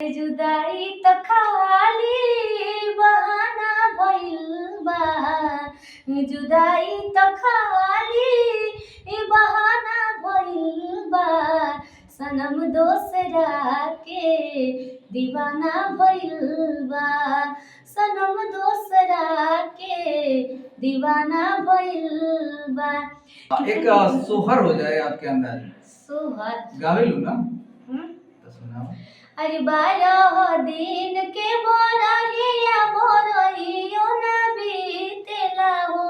जुदाई त खाली बहाना भइल बा। जुदाई त खाली बहाना भइल बा। सनम दोसरा के दीवाना भइल बा। सनम दोसरा के दीवाना भइल बा। एक सोहर हो जाए आपके अंदाज में। सोहर गावेलू ना तो सुनाओ। अरे 12 दिन के बोरहिया बोरहियो ना बीतेला हो।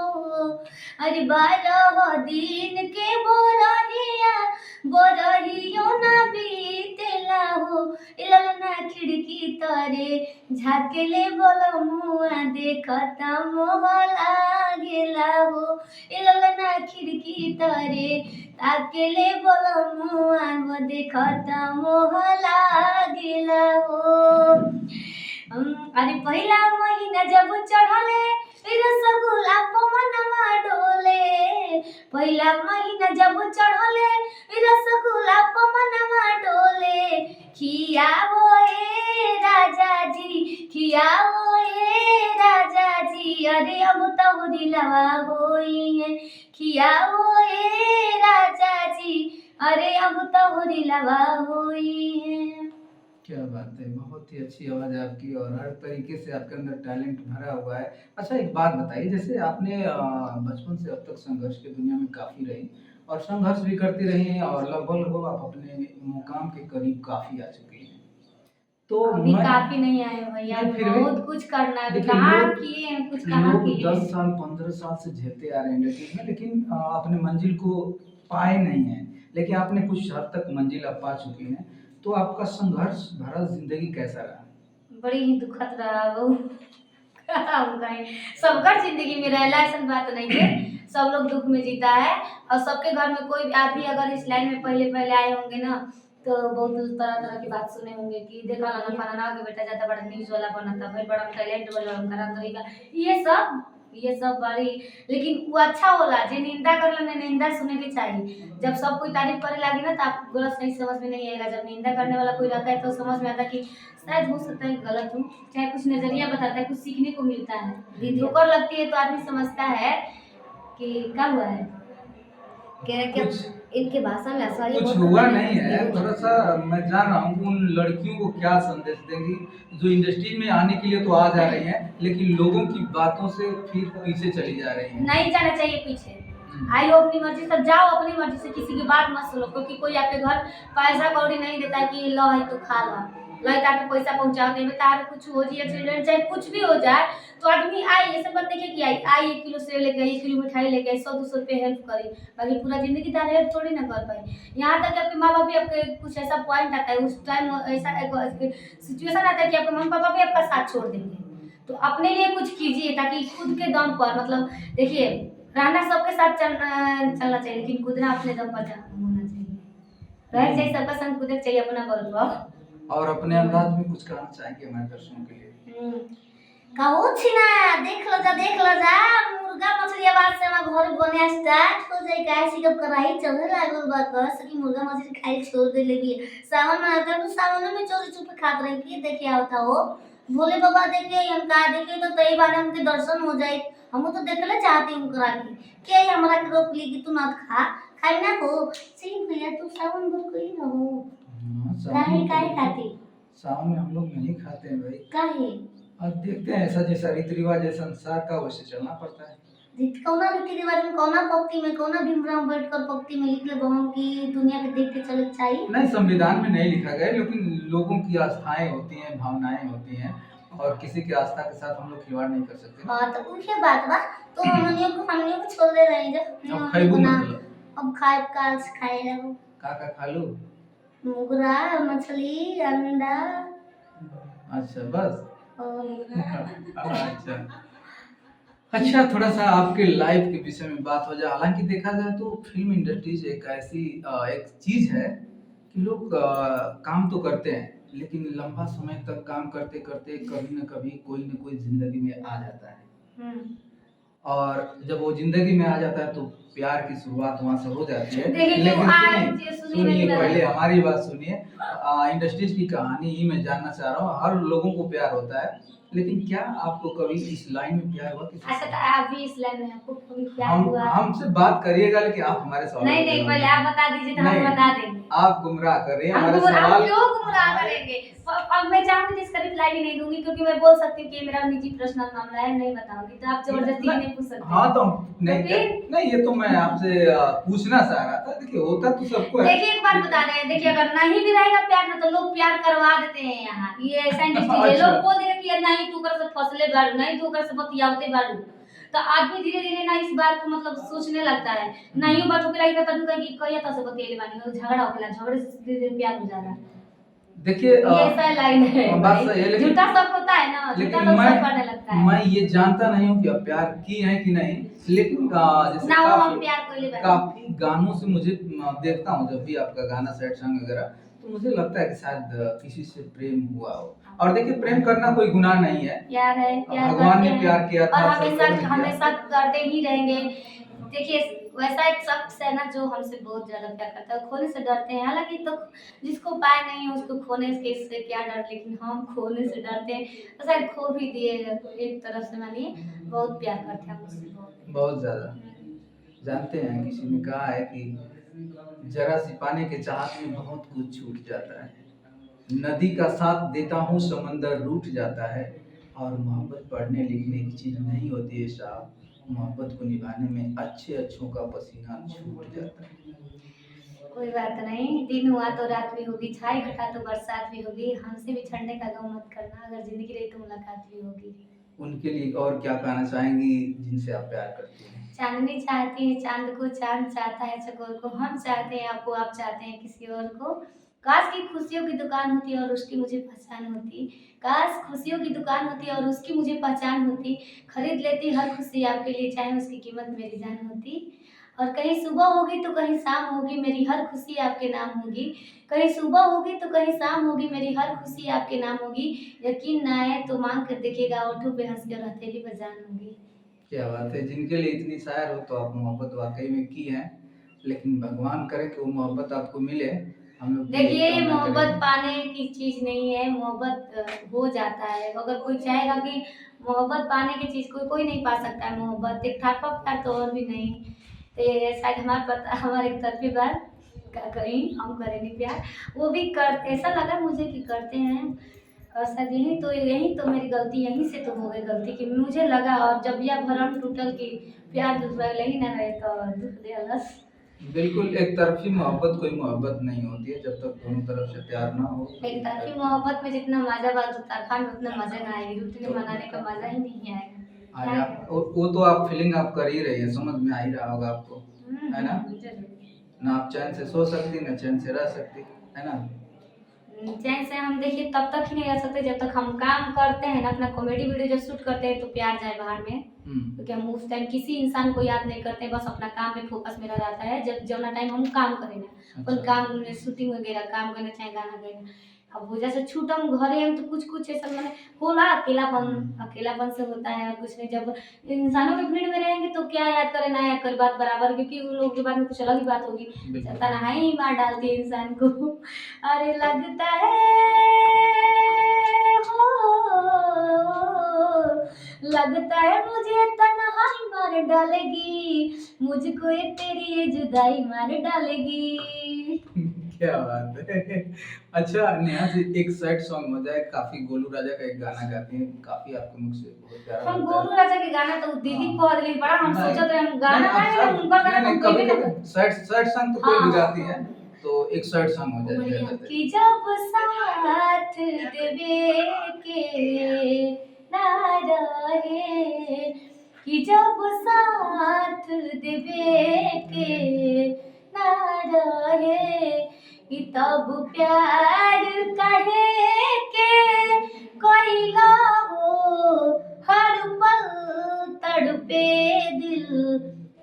अरे 12 दिन के बोरहिया बोरहियो ना बीतेला हो। इललना खिड़की तरे झाकेले बोलमुआ देखता मोह लागेला हो। इललना खिड़की तरे ताकेले बोलमुआ वो देखता मोह लागेला हो। अरे पहिला महीना जब चढ़ले रसगुल्ला पमनवा डोले। पहिला महीना जब चढ़ले रसगुल्ला पमनवा डोले। खियावो ए राजा जी खियावो ए राजा जी। अरे अब तो दिलवा होई है खियावो ए राजा जी। अरे अब तो दिलवा होई है। क्या बात है, बहुत ही अच्छी आवाज है आपकी और हर तरीके से आपके अंदर टैलेंट भरा हुआ है। अच्छा एक बात बताइए, जैसे आपने बचपन से अब तक संघर्ष की दुनिया में काफी रही और संघर्ष भी करती रही और लगभग आप अपने मुकाम के करीब काफी आ चुकी हैं। तो अभी मैं काफी नहीं आए भैया, नहीं, फिर भी बहुत कुछ करना है। देखिए कहाँ लोग किए हैं कुछ, कहाँ लोग किए 10 हैं। साल 15 साल से झेलते आ रहे हैं इंडस्ट्री में, लेकिन अपने मंजिल को पाए नहीं है। लेकिन आपने कुछ हद तक मंजिल आप पा चुकी हैं। तो आपका संघर्ष भरा जिंदगी कैसा रहा? बड़ी ही दुखद रहा वो। सबका जिंदगी में रहला ऐसा बात नहीं है। सब लोग दुख में जीता है और सबके घर में कोई आदमी अगर इस लाइन में पहले पहले आए होंगे ना तो बहुत तरह तरह की बात सुने होंगे कि देखा ना फलाना के बेटा जाता बड़ा न्यूज वाला बनता भाई, बड़ा टैलेंट वाला करा तरीका ये सब बड़ी। लेकिन वो अच्छा होला जे निंदा करला ने निंदा सुने के चाहिए। जब सब कोई तारीफ करे लगी ना तो आप गलत सही समझ में नहीं आएगा। जब निंदा करने वाला कोई रहता है तो समझ में आता है कि शायद हो सकता है गलत हूँ, चाहे कुछ नजरिया बताता है, कुछ सीखने को मिलता है। यदि ठोकर लगती है तो आदमी समझता है कि क्या हुआ है। कह रहे कि कुछ इनके भाषा में ऐसा कुछ हुआ नहीं है। थोड़ा सा मैं जान रहा हूँ उन लड़कियों को क्या संदेश देंगी जो इंडस्ट्री में आने के लिए तो आ जा रही हैं लेकिन लोगों की बातों से फिर पीछे चली जा रही हैं। नहीं जाना चाहिए पीछे। आई हो अपनी मर्जी से जाओ, अपनी मर्जी से किसी की बात मत सुनो, क्योंकि कोई आपके घर पैसा कौड़ी नहीं देता कि लो है तो खा ला लड़का के पैसा पहुंचा दे तार कुछ हो जाए एक्सीडेंट चाहे कुछ भी हो जाए तो आदमी आई ऐसे मत देखिए कि आई 1 किलो सेव लेके आई, 1 किलो मिठाई लेके आई, 100-200 रुपये हेल्प करी, बाकी पूरा जिंदगी तार हेल्प थोड़ी ना कर पाए। यहाँ तक कि आपके माँ बाप भी आपके कुछ ऐसा पॉइंट आता है उस टाइम ऐसा सिचुएशन आता है कि आपके मम्मी पापा भी आपका साथ छोड़ देंगे। तो अपने लिए कुछ कीजिए ताकि खुद के दम पर मतलब देखिए रहना सबके साथ चलना चाहिए लेकिन कूदना अपने दम पर होना चाहिए। रहना चाहिए सबका संग कूदना चाहिए अपना बल पर। और अपने अंदाज में कुछ कहना चाहेंगे हमारे दर्शकों के लिए? कहू छिना देख लो जा मुर्गा मछली आवाज से हमारा घर बने स्टार्ट हो जाए कैसी कब कराई चलने लागल बा कस कि मुर्गा मछली खाई छोड़ दे लेबी। सावन में आता तो सावन में चोरी चुप खात रही की देखे आवता हो भोले बाबा देखे हमका देखे तो तई बार हमके दर्शन हो जाए। हम तो देखले चाहती हूं करा के हमरा के रोक ली कि तू मत खा खाई ना हो सही भैया तू सावन भर कोई ना हो काहे काहे खाती सावन में हम लोग नहीं खाते हैं भाई। काहे अब देखते हैं ऐसा जैसा रीति रिवाज है संसार का वैसे चलना पड़ता है। कौना रीति रिवाज में कौना पक्ति में कौना भीमराव अम्बेडकर पक्ति में लिख ले बहु की दुनिया के देखते चले चाहिए। नहीं संविधान में नहीं लिखा गया लेकिन लोगों की आस्थाएं होती हैं भावनाएं होती हैं और किसी की आस्था के साथ हम लोग खिलवाड़ नहीं कर सकते। हाँ तो उनके बात बा तो हमनियों को छोड़ दे रहे हैं अब खाइबू मतलब अब खाए काल से खाए लगो का खा लो मुर्गा मछली अंडा। अच्छा बस अच्छा अच्छा थोड़ा सा आपके लाइफ के विषय में बात हो जाए। हालांकि देखा जाए तो फिल्म इंडस्ट्रीज एक ऐसी एक चीज है कि लोग काम तो करते हैं लेकिन लंबा समय तक काम करते करते कभी न कभी कोई जिंदगी में आ जाता है और जब वो जिंदगी में आ जाता है तो प्यार की शुरुआत वहाँ से हो जाती है। देखिए जो लेकिन आज सुनिए सुनिए सुनिए मेरी पहले बात। हमारी बात सुनिए। इंडस्ट्रीज की कहानी ही मैं जानना चाह रहा हूँ। हर लोगों को प्यार होता है, लेकिन क्या आपको कभी इस लाइन में प्यार हुआ किसी अच्छा से? तो आप भी इस लाइन में आपको कभी प्यार हम हुआ? हमसे बात करिएगा, लेकिन आप हमारे सवालों नहीं का नहीं, जवाब पहले आप बता दीजिए तो हम नहीं, बता देंगे। आप गुमराह कर रहे हैं हम हमारे हम सवाल। क्यों गुमराह करेंगे? अब मैं चाहूंगी तो इसका रिप्लाई भी नहीं दूंगी, क्योंकि मैं बोल सकती हूँ कि ये मेरा निजी पर्सनल मामला है, नहीं बताऊंगी, तो आप जबरदस्ती नहीं पूछ सकते। हाँ तो नहीं नहीं नहीं, ये तो मैं आपसे पूछना चाह रहा था। देखिए होता तो सबको है। देखिए एक बात बता रहे हैं, देखिए अगर नहीं भी रहेगा प्यार ना तो लोग प्यार करवा देते हैं यहाँ, ये ऐसा इंडस्ट्री है। अच्छा। लोग बोल देंगे कि नहीं तू कर से फसले बाड़ू, नहीं तू कर से बतियावते बाड़ू, तो आदमी धीरे धीरे ना इस बात को मतलब सोचने लगता है। नहीं बात होके लगी तो कहीं कहिया तो से बतियले बानी, झगड़ा होकेला, झगड़े से धीरे धीरे प्यार हो जाला। देखिए ये ऐसा लाइन है बात सही है, लेकिन झूठा सब होता है ना, झूठा लेकिन लोग सब करने लगता है। मैं ये जानता नहीं हूँ कि आप प्यार की है कि नहीं, लेकिन जैसे ना वो हम प्यार को ले काफी गानों से मुझे देखता हूँ, जब भी आपका गाना सैड सॉन्ग वगैरह, तो मुझे लगता है कि शायद किसी से प्रेम हुआ हो। और देखिए प्रेम करना कोई गुनाह नहीं है, प्यार है, प्यार भगवान ने करते प्यार हैं किया था, और सब हमेशा लोगों ने किया। हमेशा करते ही रहेंगे। देखिए वैसा एक शख्स है ना जो हमसे बहुत ज्यादा प्यार करता है, खोने से डरते हैं। हालांकि तो जिसको उपाय नहीं है उसको खोने के से क्या डर, लेकिन हम खोने से डरते हैं, तो शायद खो भी दिए एक तरफ से। मानिए बहुत प्यार करते हैं मुझसे, बहुत ज्यादा। जानते हैं किसी ने कहा है कि जरा सी पाने के चाहत में बहुत कुछ छूट जाता है, नदी का साथ देता हूँ समंदर रूठ जाता है, और मोहब्बत पढ़ने लिखने की चीज नहीं होती है साहब, मोहब्बत को निभाने में अच्छे अच्छों का पसीना छूट जाता है। कोई बात नहीं, दिन हुआ तो रात भी होगी, छाई घटा तो बरसात भी होगी, हमसे बिछड़ने का गम मत करना, अगर जिंदगी रही तो मुलाकात भी होगी। उनके लिए और क्या कहना चाहेंगी जिनसे आप प्यार करती हैं? चांदनी चाहती है चांद को, चांद चाहता है चकोर को, हम चाहते हैं आपको, आप चाहते हैं किसी और को। काश की खुशियों की दुकान होती और उसकी मुझे पहचान होती, काश खुशियों की दुकान होती और उसकी मुझे पहचान होती, खरीद लेती हर खुशी आपके लिए, चाहे उसकी कीमत मेरी जान होती। और कहीं सुबह होगी तो कहीं शाम होगी, मेरी हर खुशी आपके नाम होगी, कहीं सुबह होगी तो कहीं शाम होगी, मेरी हर खुशी आपके नाम होगी। यकीन ना आए तो मांग कर देखिएगा, ओठों पे हंस कर हथेली पर जान होगी। क्या बात है, जिनके लिए इतनी शायर हो तो आप मोहब्बत वाकई में की है, लेकिन भगवान करे कि वो मोहब्बत आपको मिले। हम लोग भी यही देखिए ये कामना मोहब्बत करेंगे। पाने की चीज नहीं है, मोहब्बत हो जाता है। अगर कोई चाहेगा कि मोहब्बत पाने की चीज कोई नहीं पा सकता है। मोहब्बत एक तरफा प्यार तो और भी नहीं। तो ये शायद हमारे पता हमारे एक तरफी बार कहीं हम करेंगे प्यार, वो भी कर ऐसा लगा मुझे कि करते हैं। और शायद यही तो मेरी गलती, यहीं से तो हो गई गलती कि मुझे लगा, और जब यह भरम टूटल कि प्यार दूसरा ही ना रहे तो दुख दे अलस। बिल्कुल, एक तरफी मोहब्बत कोई मोहब्बत नहीं होती है, जब तक दोनों तरफ से प्यार ना हो। एक तरफी मोहब्बत में जितना मजा बा दो तरफा में उतना मजा ना आएगी, दूसरे मनाने का मजा ही नहीं आएगा। आज आप वो तो आप फीलिंग आप कर ही रही है, समझ में आ ही रहा होगा आपको, है ना? ना आप चैन से सो सकती, ना चैन से रह सकती, है ना? चैन से हम देखिए तब तक ही नहीं रह सकते जब तक हम काम करते हैं ना, अपना कॉमेडी वीडियो जब शूट करते हैं तो प्यार जाए बाहर में, क्योंकि हम उस टाइम किसी इंसान को याद नहीं करते, बस अपना काम में फोकस मेरा रहता है। जब जब ना टाइम हम काम करें ना, अपन काम में शूटिंग वगैरह काम करना चाहे गाना गाना, अब वजह से छूटम घरे हम तो कुछ कुछ ऐसा मैंने होला, अकेलापन से होता है और कुछ नहीं। जब इंसानों की भीड़ में रहेंगे तो क्या याद करें ना याद करें बात बराबर, क्योंकि उन लोगों के बारे में कुछ अलग ही बात होगी, तन्हाई ही मार डालती है इंसान को। अरे लगता है हो, लगता है मुझे तन्हाई मार डालेगी, मुझको ये तेरी ये जुदाई मार डालेगी। क्या बात है। अच्छा नेहा जी, एक सैड सॉन्ग हो जाए, काफी गोलू राजा का एक गाना गाते हैं, काफी आपके मुख से बहुत प्यारा हम लगता गोलू है। राजा के गाना तो दीदी को दिली बड़ा हम नहीं, सोचत रहे हम गाना नहीं, आप गाएंगे, सब- उनका गाना नहीं, हम कभी गईबे ना कभी सैड सॉन्ग तो कोई हाँ, भी गाती है, तो एक सैड सॉन्ग हो जाए बढ़िया। बेहतर है। कि जब साथ देवे के ना रहे, कि जब साथ देवे के ना रहे, कि तब प्यार कहे के कोई ना हो, हर पल तड़पे दिल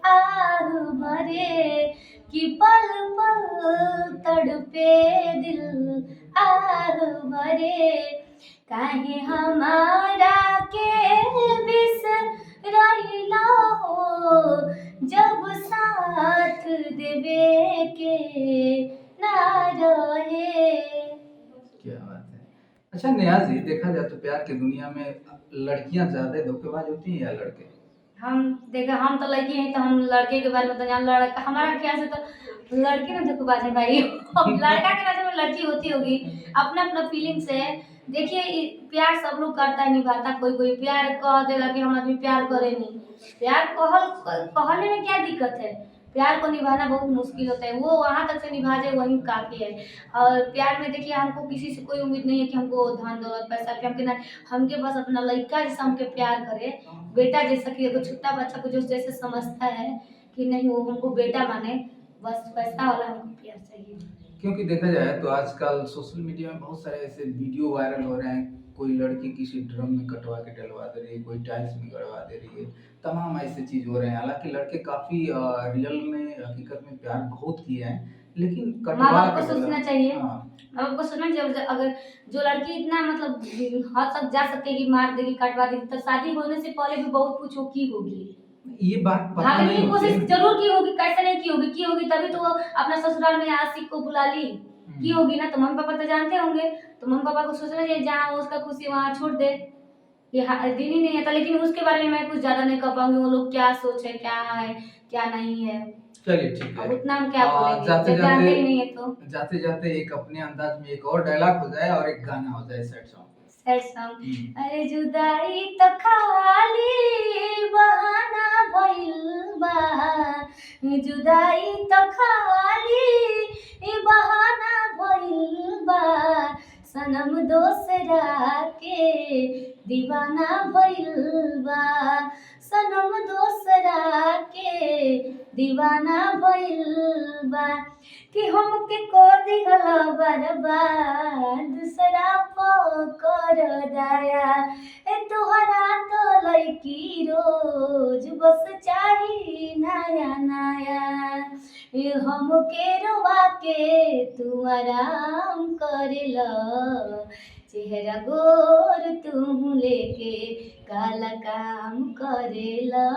आह भरे, कि पल पल तड़पे दिल आह भरे, काहे हमारा के बिसराइला हो, जब साथ देवे के ना रहे। क्या बात है। अच्छा नेहा जी, देखा जाए तो प्यार की दुनिया में लड़कियां ज्यादा धोखेबाज होती हैं या लड़के? हम तो लड़की हैं तो हम लड़के के बारे में तो जान, लड़का हमारा ख्याल से तो लड़के ना धोखेबाज है भाई। अब लड़का के नजर में लड़की होती होगी, अपना अपना फीलिंग्स है। देखिए प्यार सब लोग करता है, निभाता कोई कोई। प्यार कह देगा कि हम आदमी प्यार करे नहीं, प्यार कहने में क्या दिक्कत है। प्यार को निभाना बहुत मुश्किल होता है, वो वहां तक से निभा जाए वही काफी है। और प्यार में देखिए हमको किसी से कोई उम्मीद नहीं है कि हमको धन दौलत पैसा के हमके ना, हमके बस अपना लड़का जैसा हमके प्यार करे, बेटा जैसा कि एगो छोटा बच्चा को जो जैसे समझता है कि नहीं वो हमको बेटा माने, बस वैसा वाला हमको प्यार चाहिए। क्योंकि देखा जाए तो आजकल सोशल मीडिया में बहुत सारे ऐसे वीडियो वायरल हो रहे हैं, कोई लड़की किसी ड्रम में कटवा के डलवा दे रही है, कोई टाइल्स में गड़वा दे रही है, तमाम ऐसे चीज हो रहे हैं। हालांकि लड़के काफी रियल में हकीकत में प्यार बहुत किए हैं, लेकिन माँ कटवा बाप को के सोचना डलवा। चाहिए, हाँ, माँ बाप को सोचना चाहिए। अगर जो लड़की इतना मतलब हद तक जा सकती है कि मार देगी कटवा देगी, तो शादी होने से पहले भी बहुत कुछ वो की होगी, ये बात पता भागने नहीं की होती कोशिश है। जरूर की होगी, कैसे नहीं की होगी तभी तो वो अपना ससुराल में आशिक को बुला ली, की होगी ना। तो मम्मी पापा तो जानते होंगे, तो मम्मी पापा को सोचना चाहिए जहाँ वो उसका खुशी वहाँ छोड़ दे, ये दिन ही नहीं आता। लेकिन उसके बारे में मैं कुछ ज्यादा नहीं कह पाऊंगी, वो लोग क्या सोचे, क्या है क्या नहीं है, चलिए ठीक है। अब उतना हम क्या बोलेंगे जाते जब जानते ही जाते नहीं है। तो जाते जाते एक अपने अंदाज में एक और डायलॉग हो जाए और एक गाना हो जाए सैड सॉन्ग। Sad song. अरे जुदाई तो खाली बहाना भइल बा, जुदाई तो खाली बहाना भइल बा, सनम दोसरा के दीवाना भइल बा, सनम दोसरा के दीवाना भइल बा, कि हमके को दिहला बर्बाद दूसरा कर दया, ए तोहरा तो लड़की रोज बस चाही नया नया, ए हमके रोवा के तू आराम करेला, चेहरा गोर तू लेके काला काम करेला,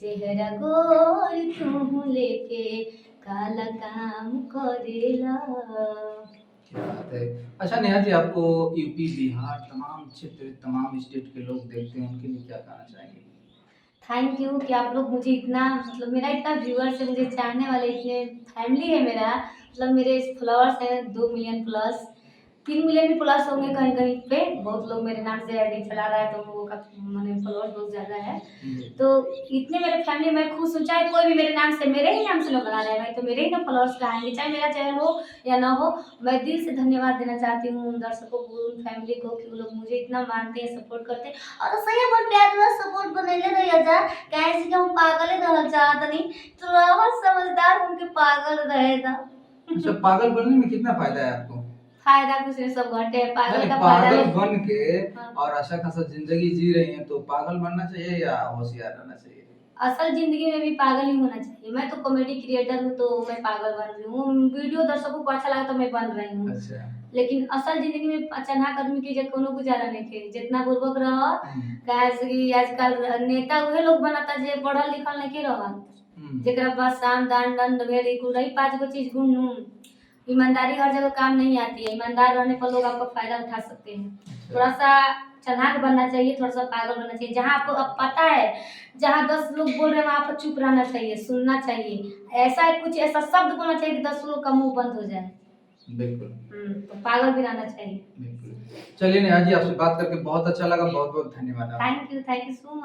चेहरा गोर तू लेके काला काम करेला। क्या बात है। अच्छा नेहा जी, आपको यूपी बिहार तमाम क्षेत्र तमाम स्टेट के लोग देखते हैं, उनके लिए क्या कहना चाहेंगे? थैंक यू कि आप लोग मुझे इतना, मतलब मेरा इतना व्यूअर्स है, मुझे चाहने वाले इतने फैमिली है मेरा, मतलब मेरे फॉलोअर्स हैं 2 मिलियन प्लस, 3 मिलियन भी प्लस होंगे कहीं कहीं पे। बहुत लोग मेरे नाम से आईडी चला रहा है तो वो का मैंने फॉलोअर्स बहुत ज़्यादा है। तो इतने मेरे फैमिली में खुश हूँ, चाहे कोई भी मेरे नाम से मेरे ही नाम से लोग बना रहे हैं भाई, तो मेरे ही ना फॉलोअर्स कहाएंगे, चाहे मेरा चैनल हो या ना हो। मैं दिल से धन्यवाद देना चाहती हूँ उन दर्शकों को, उन फैमिली को, कि वो लोग मुझे इतना मानते हैं, सपोर्ट करते हैं। और सही अपन प्यार वाला सपोर्ट बनैले रहिए जा, कैसे कि हम पागल रहल चाहत नहीं, तो बहुत समझदार उनके पागल रहेगा। अच्छा, पागल बनने में कितना फायदा है आपको? फायदा कुछ नहीं, सब घटे है, पागल नहीं, का फायदा पागल है। बन के हाँ। और अच्छा खासा जिंदगी जी रही हैं, तो पागल बनना चाहिए या होशियार रहना चाहिए? असल जिंदगी में भी पागल ही होना चाहिए। मैं तो कॉमेडी क्रिएटर हूँ तो मैं पागल बन रही हूँ, वीडियो दर्शकों को अच्छा लगा तो मैं बन रही हूँ। अच्छा। लेकिन असल जिंदगी में अचानक आदमी के जे कोनो गुजारा नहीं के, जितना बुर्बक रह, काहे से कि आजकल नेता उहे लोग बनाता जे पढ़ल लिखल नहीं के रहत, जेकरा पास साम दान दंड भेद कुल रही 5 गो चीज गुण नून। ईमानदारी हर जगह काम नहीं आती है, ईमानदार रहने पर लोग आपका फायदा उठा सकते हैं। थोड़ा सा चालाक बनना चाहिए, थोड़ा सा पागल बनना चाहिए। जहाँ आपको अब पता है, जहाँ 10 लोग बोल रहे हैं वहाँ पर चुप रहना चाहिए, सुनना चाहिए। ऐसा कुछ ऐसा शब्द बोलना चाहिए कि 10 लोग का मुंह बंद हो जाए। बिल्कुल। तो पागल भी रहना चाहिए। बिल्कुल। चलिए नेहा जी, आपसे बात करके बहुत अच्छा लगा, बहुत बहुत धन्यवाद आपका। Thank you so much.